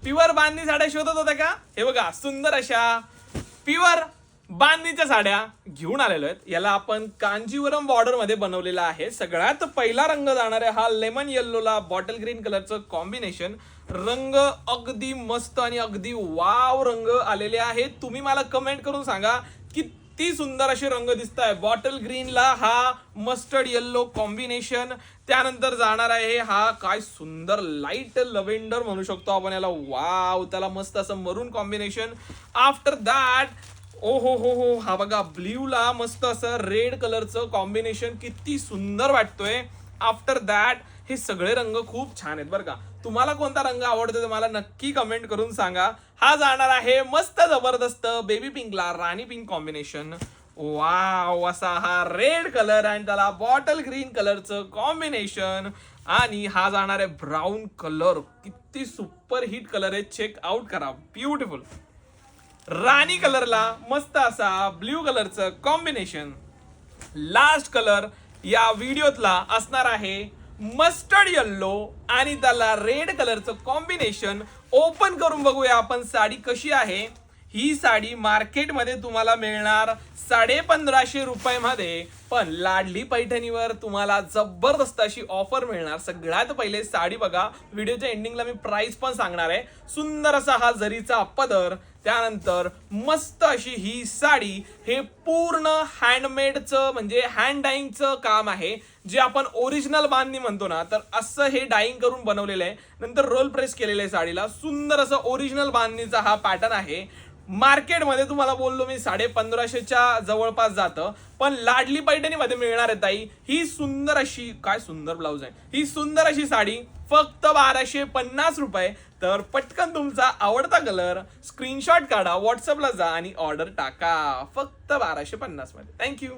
Pure बांधणी साड्या शोधत होत्या का? हे बघा सुंदर अशा प्युअर बांधणीच्या साड्या घेऊन आलेलो आहेत. याला आपण कांजीवरम बॉर्डर मध्ये बनवलेला आहे. सगळ्यात पहिला रंग जाणार आहे हा लेमन येल्लोला बॉटल ग्रीन कलरचं कॉम्बिनेशन. रंग अगदी मस्त आणि अगदी वाव रंग आलेले आहेत. तुम्ही मला कमेंट करून सांगा किती सुंदर असे रंग दिसत आहे. बॉटल ग्रीनला हा मस्टर्ड येल्लो कॉम्बिनेशन, त्यानंतर जाणार आहे हा काय सुंदर लाईट लव्हेंडर म्हणू शकतो आपण याला. वाव, त्याला मस्त असं मरून कॉम्बिनेशन. आफ्टर दॅट ओ हो हा बघा ब्ल्यूला मस्त असं रेड कलरचं कॉम्बिनेशन, किती सुंदर वाटतोय. आफ्टर दॅट हे सगळे रंग खूप छान आहेत बरं का. तुम्हाला कोणता रंग आवडतो ते मला नक्की कमेंट करून सांगा. हा जाणार आहे मस्त जबरदस्त बेबी पिंकला राणी पिंक कॉम्बिनेशन. वाव, असा हा रेड कलर आणि त्याला बॉटल ग्रीन कलरचं कॉम्बिनेशन. आणि हा जाणार आहे ब्राऊन कलर, किती सुपर हिट कलर आहे. चेक आउट करा, ब्युटिफुल. राणी कलरला मस्त असा ब्ल्यू कलरचं कॉम्बिनेशन. लास्ट कलर या व्हिडिओतला असणार आहे मस्टर्ड येल्लो आणि त्याला रेड कलरचं कॉम्बिनेशन. ओपन करून बघूया आपण साडी कशी आहे. ही साडी मार्केटमध्ये तुम्हाला मिळणार 1550 रुपयामध्ये, पण लाडली पैठणीवर तुम्हाला जबरदस्त अशी ऑफर मिळणार. सगळ्यात पहिले साडी बघा, व्हिडिओच्या एंडिंगला मी प्राइस पण सांगणार आहे. सुंदर असा हा जरीचा पदर, त्यानंतर मस्त अशी ही साडी. हे पूर्ण हँडमेडचं म्हणजे हँड डाईंगचं काम आहे, जे आपण ओरिजिनल बांधणी म्हणतो ना, तर असं हे डाईंग करून बनवलेलं आहे. नंतर रोल प्रेस केलेलं आहे साडीला. सुंदर असं ओरिजिनल बांधणीचा हा पॅटर्न आहे. मार्केटमध्ये तुम्हाला बोललो मी 1550च्या जवळपास जातं, पण लाडली पैठणीमध्ये मिळणार आहे ताई ही सुंदर अशी, काय सुंदर ब्लाऊज आहे, ही सुंदर अशी साडी फक्त 1250 रुपये. तर पटकन तुमचा आवडता कलर स्क्रीनशॉट काढा, व्हॉट्सअपला जा आणि ऑर्डर टाका फक्त 1250 मध्ये. थँक्यू.